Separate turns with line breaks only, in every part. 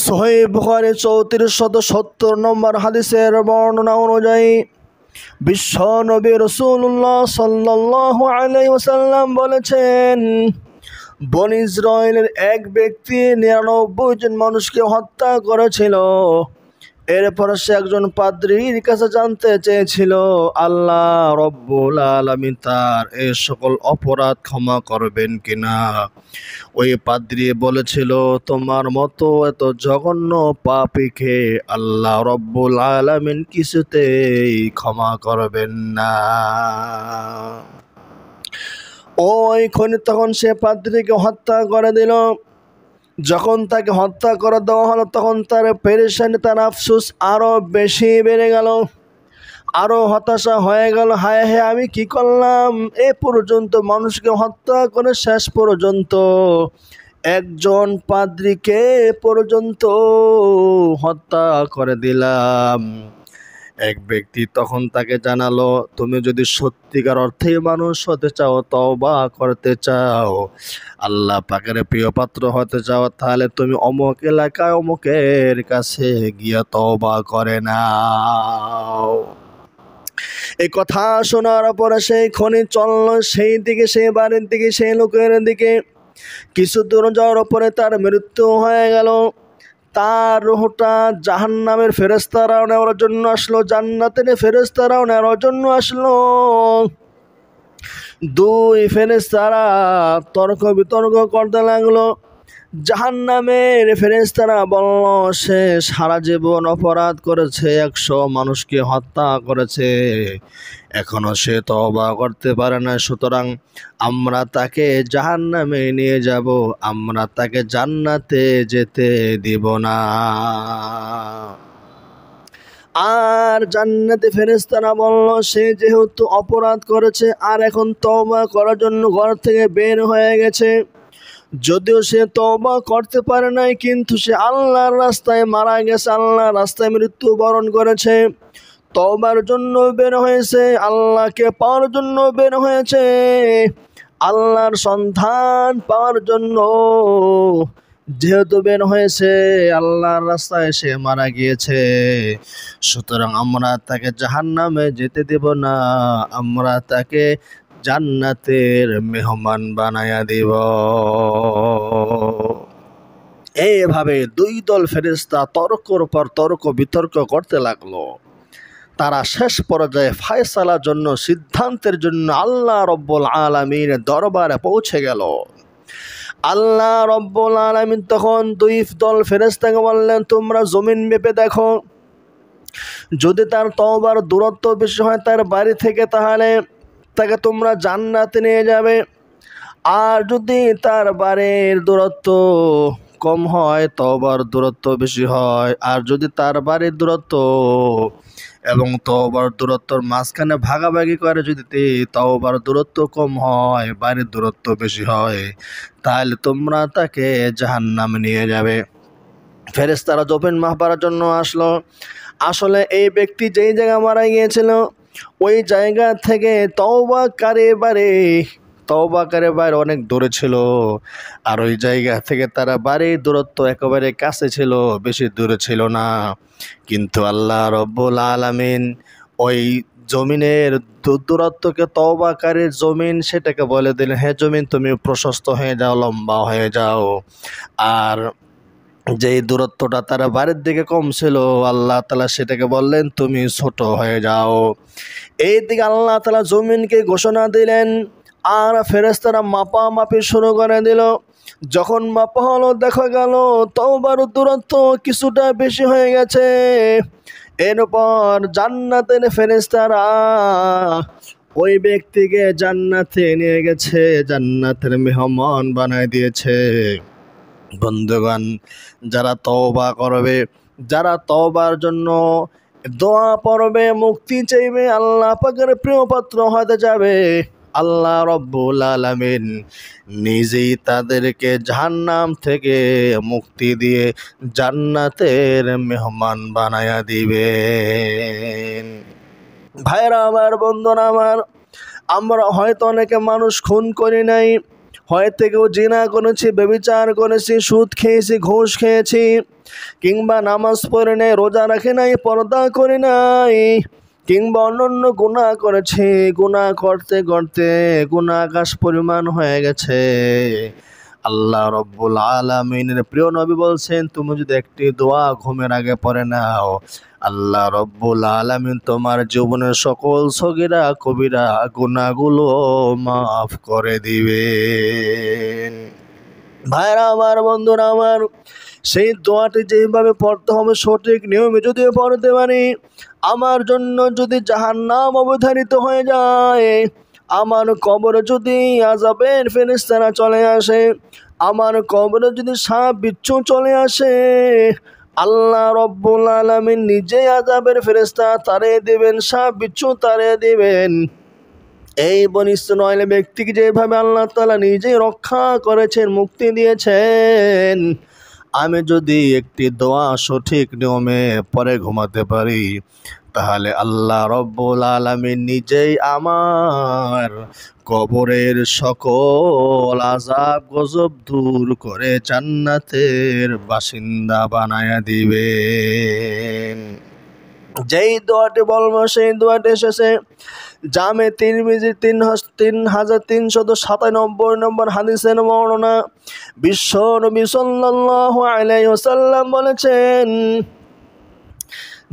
সহিহ বুখারী 3470 নম্বর হাদিসের বর্ণনা অনুযায়ী বিশ্ব নবী রাসূলুল্লাহ সাল্লাল্লাহু আলাইহি ওয়াসাল্লাম বলেছেন, বনী ইসরাইলের এক ব্যক্তি 99 জন মানুষকে হত্যা করেছিল। এরপর সে একজন পাদ্রীর কাছে জানতে চেয়েছিল আল্লাহ রব্বুল আলামিন তার এই সকল অপরাধ ক্ষমা করবেন কিনা। ওই পাদ্রী বলেছিল, তোমার মতো এত জঘন্য পাপীকে আল্লাহ রব্বুল আলামিন কিছুতেই ক্ষমা করবেন না। তখন সে পাদ্রীকে হত্যা করে দিল। যখন তাকে হত্যা করে দেওয়া হলো তখন তার পেরেশানি, তার আফসোস আরো বেশি বেড়ে গেল, আরো হতাশা হয়ে গেল। হায় হায়, আমি কি করলাম? এ পর্যন্ত মানুষকে হত্যা করে শেষ পর্যন্ত একজন পাদ্রীকে পর্যন্ত হত্যা করে দিলাম। এক ব্যক্তি তখন তাকে জানালো, তুমি যদি সত্যিকার অর্থে মানুষ হতে চাও, তওবা করতে চাও, আল্লাহ পাকের প্রিয় পাত্র হতে চাও, তাহলে তুমি অমুক এলাকায় অমুকের কাছে গিয়া তওবা করে নাও। এই কথা শোনার পরে সেই খনি চলল সেই দিকে, সেই বাড়ির দিকে, সেই লোকের দিকে। কিছু দূর যাওয়ার পরে তার মৃত্যু হয়ে গেল। তার রূহটা জাহান্নামের ফেরেশতারাও নেওয়ার জন্য আসলো, জান্নাতের ফেরেশতারাও নেওয়ার জন্য আসলো। দুই ফেরেশতারা তর্ক বিতর্ক করতে লাগলো। জাহান্নামের ফেরেশতারা বলল, সে সারা জীবন অপরাধ করেছে, 100 মানুষকে হত্যা করেছে, এখনো সে তওবা করতে পারে না, সুতরাং আমরা তাকে জাহান্নামে নিয়ে যাব, আমরা তাকে জান্নাতে যেতে দিব না। আর জান্নাতে ফেরেশতারা বলল, সে যেহেতু অপরাধ করেছে আর এখন তওবা করার জন্য ঘর থেকে বের হয়ে গেছে, যদিও সে তওবা করতে পারে নাই, কিন্তু সে আল্লাহর রাস্তায় মারা গেছে, আল্লাহর রাস্তায় মৃত্যুবরণ করেছে, তওবার জন্য বের হয়েছে, আল্লাহকে পাওয়ার জন্য বের হয়েছে, আল্লাহর সন্ধান পাওয়ার জন্য যেহেতু বের হয়েছে, আল্লাহর রাস্তায় সে মারা গিয়েছে, সুতরাং আমরা তাকে জাহান্নামে যেতে দেব না, আমরা তাকে জান্নাতের মেহমান বানায়া দিব। এইভাবে দুই দল ফেরেশতা তর্কের পর তর্ক বিতর্ক করতে লাগলো। তারা শেষ পর্যায়ে ফয়সালার জন্য, সিদ্ধান্তের জন্য আল্লাহ রব্বুল আলামিনের দরবারে পৌঁছে গেল। আল্লাহ রব্বুল আলামিন তখন দুই দল ফেরেশতাকে বললেন, তোমরা জমিন মেপে দেখো, যদি তার তওবার দূরত্ব বেশি হয় তার বাড়ি থেকে, তাহলে তাকে তোমরা জান্নাতে নিয়ে যাবে। আর যদি তার বাড়ির দূরত্ব কম হয়, তওবার দূরত্ব বেশি হয়, আর যদি তার বাড়ির দূরত্ব এবং তওবার দূরত্বর মাঝখানে ভাগাভাগি করে, যদি তওবার দূরত্ব কম হয়, বাড়ির দূরত্ব বেশি হয়, তাহলে তোমরা তাকে জাহান্নামে নিয়ে যাবে। ফেরেশতারা জমিন মাপার জন্য আসলো। আসলে এই ব্যক্তি যেই জায়গা মারা গিয়েছিল, ওই জায়গা থেকে তওবাকারী বাড়ি অনেক দূরে ছিল, আর ওই জায়গা থেকে তারা বাড়ির দূরত্ব একেবারে কাছে ছিল, বেশি দূরে ছিল না। কিন্তু আল্লাহ রব্বুল আলামিন ওই জমিনের দূরত্বকে তওবাকারীর জমিন সেটাকে বলে দিলেন, হে জমিন তুমি প্রশস্ত হয়ে যাও, লম্বা হয়ে যাও। আর যেই দূরত্বটা তারা বাড়ির দিকে কম ছিল, আল্লাহ তাআলা সেটাকে বললেন তুমি ছোট হয়ে যাও। এই দিকে আল্লাহ তাআলা জমিনকে ঘোষণা দিলেন, আর ফেরেশতারা মাপামাপি শুরু করে দিল। যখন মাপা হলো, দেখা গেল তওবার দূরত্ব কিছুটা বেশি হয়ে গেছে। এরপর জান্নাতের ফেরেশতারা ওই ব্যক্তিকে জান্নাতে নিয়ে গেছে, জান্নাতের মেহমান বানায় দিয়েছে। বন্ধুগণ, যারা তওবা করবে, যারা তওবার জন্য দোয়া পড়বে, মুক্তি চাইবে, আল্লাহ পাকের প্রিয় পাত্র হতে যাবে, আল্লাহ রব্বুল আলামিন নিজেই তাদেরকে জাহান্নাম থেকে মুক্তি দিয়ে জান্নাতের মেহমান বানায়া দিবেন। ভাইরা আমার, বন্ধুরা আমার, আমরা হয়তো অনেকে মানুষ খুন করি নাই, হয়তো কেউ জিনা করেছি, ব্যভিচার করেছি, সুদ খেয়েছি, ঘুষ খেয়েছি, কিংবা নামাজ পড়ে নাই, রোজা রাখে নাই, পর্দা করে নাই, কিংবা অন্যান্য গুনাহ করেছে, গুনাহ করতে করতে গুনাহ আকাশ পরিমাণ হয়ে গেছে, আল্লাহ রব্বুল আলামিনের প্রিয় নবী বলছেন, তুমি যদি একটি দোয়া ঘুমের আগে পড়ে নাও, আল্লাহ রব্বুল আলামিন তোমার জীবনের সকল সগীরা কবিরা গুনাহগুলো মাফ করে দিবেন। ভাইরা আমার, বন্ধুরা আমার, সেই দোয়াটি যেভাবে পড়তে হবে সঠিক নিয়মে যদি পড়তে পারি, আমার জন্য যদি জাহান্নাম অবধারিত হয়ে যায়, আমার কবরে যদি আযাবের ফেরেশতারা চলে আসে, আমার কবরে যদি সাপ বিচ্ছু চলে আসে, আল্লাহ রব্বুল আলামিন নিজেই আযাবের ফেরেশতা তাড়িয়ে দিবেন, সাপ বিচ্ছু তাড়িয়ে দিবেন। এই বনী ইসরাঈল ব্যক্তিকে যেভাবে আল্লাহ তাআলা নিজেই রক্ষা করেছেন, মুক্তি দিয়েছেন, আমি যদি একটি দোয়া সঠিক নিয়মে পরে ঘুমাতে পারি, তাহলে আল্লাহ রব্বুল আলামিন নিজেই আমার কবরের সকল আযাব গজব দূর করে জান্নাতের বাসিন্দা বানায়া দিবেন। যেই দোয়াটি বলবো সেই দোয়াটি এসেছে জামে তিরমিজির 3397 নম্বর হাদিসের বর্ণনা। বিশ্ব নবী সাল্লাল্লাহু আলাইহি ওয়াসাল্লাম বলেছেন,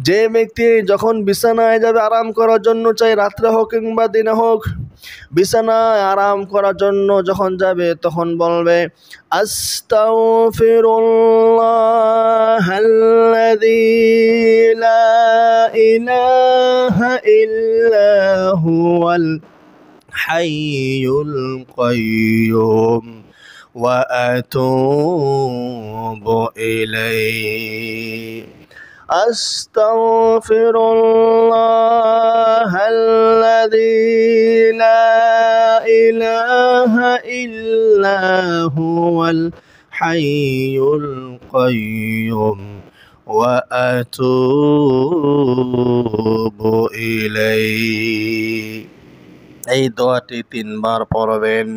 যে ব্যক্তি যখন বিছানায় যাবে আরাম করার জন্য, চাই রাত্রে হোক কিংবা দিনে হোক, বিছানায় আরাম করার জন্য যখন যাবে তখন বলবে, আস্তাগফিরুল্লাহাল্লাযী লা ইলাহা ইল্লা হুয়াল হাইয়ুল কাইয়্যুম ওয়া আতুবু ইলাইহি। আস্তাগফিরুল্লাহাল্লাযী লা ইলাহা ইল্লা হুয়াল হাইয়ুল কাইয়্যুম ওয়া আতুবু ইলাইহি। এই দোয়াটি 3 বার পড়বেন।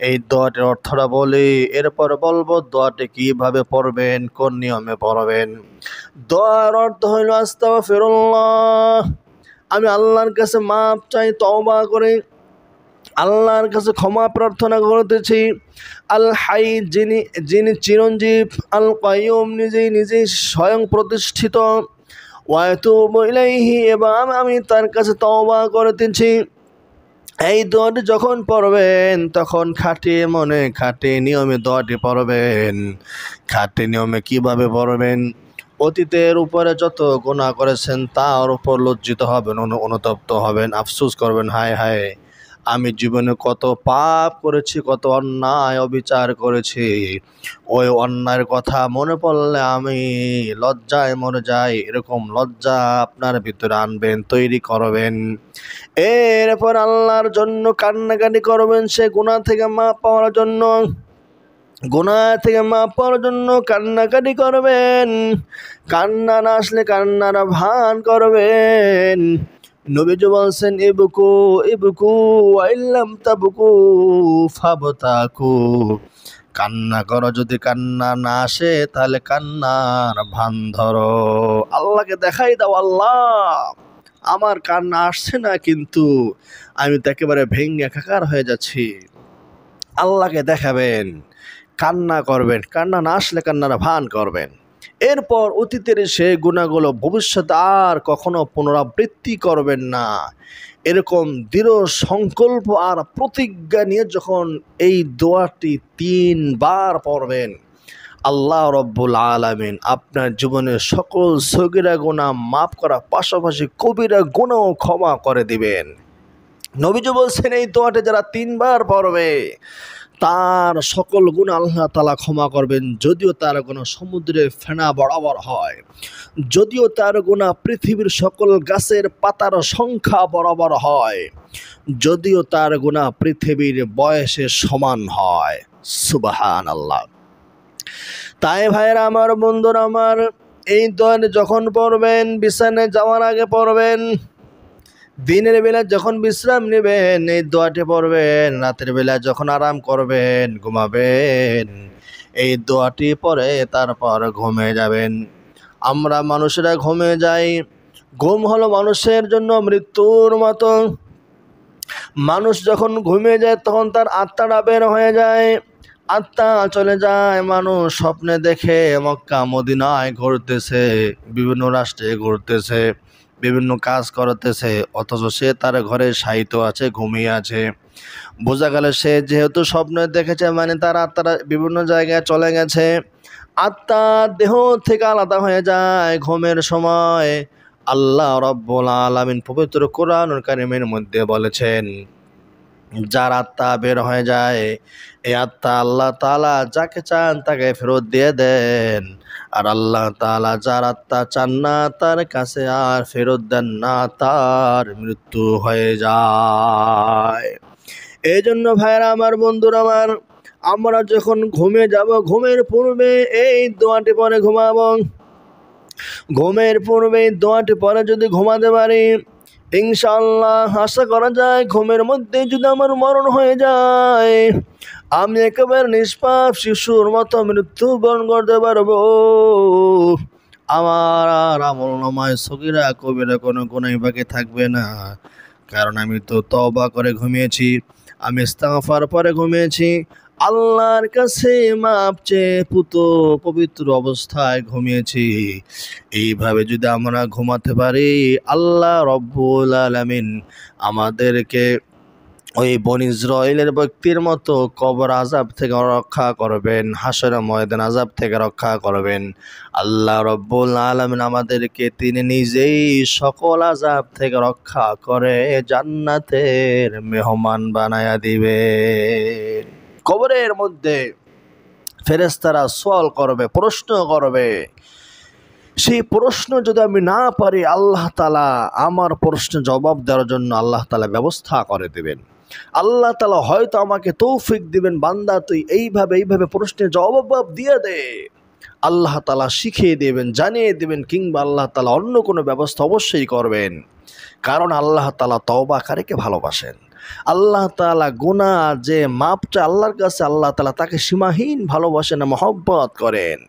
এই দোয়াটির অর্থটা বলি, এরপর বলবো দোয়াটি কিভাবে পড়বেন, কোন নিয়মে পড়বেন। দোয়ার অর্থ হইল আস্তাগফিরুল্লাহ, আমি আল্লাহর কাছে মাপ চাই, তওবা করে আল্লাহর কাছে ক্ষমা প্রার্থনা করতেছি। আল হাই, যিনি চিরঞ্জীব, আল কাইয়ুম, নিজেই স্বয়ং প্রতিষ্ঠিত, ওয়া আতুবু ইলাইহি, এবং আমি তার কাছে তওবা করতেছি। এই দোয়াটি যখন পড়বেন তখন খাঁটি মনে খাঁটি নিয়মে দোয়াটি পড়বেন। খাঁটি নিয়মে কিভাবে পড়বেন? অতীতের উপরে যত গুনাহ করেছেন তার উপর লজ্জিত হবেন, অনুতপ্ত হবেন, আফসোস করবেন, হায় হায় আমি জীবনে কত পাপ করেছি, কত অন্যায় অবিচার করেছি, ওই অন্যায়ের কথা মনে পড়লে আমি লজ্জায় মরে যাই। এরকম লজ্জা আপনার ভিতরে আনবেন, তৈরি করবেন। এরপর আল্লাহর জন্য কান্নাকাটি করবেন, সে গুনাহ থেকে মাপ পাওয়ার জন্য, গুনাহ থেকে মাপ পাওয়ার জন্য কান্নাকাটি করবেন। কান্না না আসলে কান্নার ভান করবেন। নবীজি বলছেন, ইবকু ইবকু ওয়া ইল্লাম তাবকু ফাবতাকু, কান্না করো, যদি কান্না না আসে তাহলে কান্নার ভান ধরো। আল্লাহকে দেখাই দাও, আল্লাহ আমার কান্না আসছে না, কিন্তু আমি তো একেবারে ভেঙে একাকার হয়ে যাচ্ছি। আল্লাহকে দেখাবেন, কান্না করবেন, কান্না না আসলে কান্নার ভান করবেন। এরপর অতীতের সে গুনাহগুলো ভবিষ্যতে আর কখনো পুনরাবৃত্তি করবেন না, এরকম দৃঢ় সংকল্প আর প্রতিজ্ঞা নিয়ে যখন এই দোয়াটি 3 বার পড়বেন, আল্লাহ রব্বুল আলামিন আপনার জীবনের সকল সগীরা গুনাহ মাফ করার পাশাপাশি কবিরা গুনাহও ক্ষমা করে দিবেন। নবীজি বলছেন, এই দোয়াটি যারা 3 বার পড়বে তার সকল গুনাহ আল্লাহ তাআলা ক্ষমা করবেন। যদিও তার গুনাহ সমুদ্রের ফেনা বরাবর হয়, যদিও তার গুনাহ পৃথিবীর সকল গাছের পাতার সংখ্যা বরাবর হয়, যদিও তার গুনাহ পৃথিবীর বয়সের সমান হয়। সুবহানাল্লাহ। তাই ভাইরা আমার, বন্ধুরা আমার, এই দোয়াটি যখন পড়বেন বিছানায় যাওয়ার আগে পড়বেন, দিনের বেলা যখন বিশ্রাম নেবেন এই দোয়াটি পড়বেন, রাতের বেলা যখন আরাম করবেন, ঘুমাবেন এই দোয়াটি পরে তারপর ঘুমিয়ে যাবেন। আমরা মানুষেরা ঘুমিয়ে যাই, ঘুম হলো মানুষের জন্য মৃত্যুর মতো। মানুষ যখন ঘুমিয়ে যায় তখন তার আত্মাটা বের হয়ে যায়, আত্মা চলে যায়। মানুষ স্বপ্নে দেখে মক্কা মদিনায় ঘুরতেছে, বিভিন্ন রাষ্ট্রে ঘুরতেছে, বিভিন্ন কাজ করতেছে, অথচ সে তার ঘরে শায়িত আছে, ঘুমিয়ে আছে। বোঝা গেল সে যেহেতু স্বপ্নে দেখেছে মানে তার আত্মারা বিভিন্ন জায়গায় চলে গেছে। আত্মা দেহ থেকে আলাদা হয়ে যায় ঘুমের সময়। আল্লাহ রাব্বুল আলামিন পবিত্র কোরআনুল কারীমের মধ্যে বলেছেন, যার আত্মা বের হয়ে যায় এই আত্মা আল্লাহ তাআলা যাকে চান তাকে ফেরত দিয়ে দেন, আর আল্লাহ তাআলা যার আত্মা চান না তার কাছে আর ফেরত দেন না, তার মৃত্যু হয়ে যায়। এই জন্য ভাইরা আমার, বন্ধুরা আমার, আমরা যখন ঘুমিয়ে যাব ঘুমের পূর্বে এই দোয়াটি পরে ঘুমাবো। ঘুমের পূর্বে দোয়াটি পরে যদি ঘুমাতে পারি, ইনশাআল্লাহ আশা করা যায় ঘুমের মধ্যে যদি আমার মরণ হয়ে যায়, আমি একেবারে নিষ্পাপ শিশুর মতো মৃত্যুবরণ করতে পারবো। আমার আর আমল নামায় সগীরা কবিরা কোনো গুনাহ বাকি থাকবে না, কারণ আমি তো তওবা করে ঘুমিয়েছি, আমি ইস্তিগফার পরে ঘুমিয়েছি, আল্লাহর কাছে মাপ চেয়ে পবিত্র অবস্থায় ঘুমিয়েছি। এইভাবে যদি আমরা ঘুমাতে পারি, আল্লাহ রব্বুল আলামিন আমাদেরকে ওই বনী ইসরাঈলের ব্যক্তির মতো কবর আযাব থেকে রক্ষা করবেন, হাশরের ময়দান আযাব থেকে রক্ষা করবেন। আল্লাহ রব্বুল আলামিন আমাদেরকে তিনি নিজেই সকল আযাব থেকে রক্ষা করে জান্নাতের মেহমান বানায়া দিবেন। কবরের মধ্যে ফেরেশতারা সওয়াল করবে, প্রশ্ন করবে। সেই প্রশ্ন যদি আমি না পারি, আল্লাহ তাআলা আমার প্রশ্নের জবাব দেওয়ার জন্য আল্লাহ তাআলা ব্যবস্থা করে দেবেন। আল্লাহ তাআলা হয়তো আমাকে তৌফিক দিবেন, বান্দা তুই এইভাবে প্রশ্নের জবাব দিয়ে দে। আল্লাহ তাআলা শিখিয়ে দেবেন, জানিয়ে দেবেন, কিংবা আল্লাহ তাআলা অন্য কোনো ব্যবস্থা অবশ্যই করবেন। কারণ আল্লাহ তাআলা তওবাকারীকে ভালোবাসেন। আল্লাহ তাআলা গুনাহ যে মাপটা আল্লাহর কাছে, আল্লাহ তাআলা তাকে সীমাহীন ভালোবাসেন, মহব্বত করেন।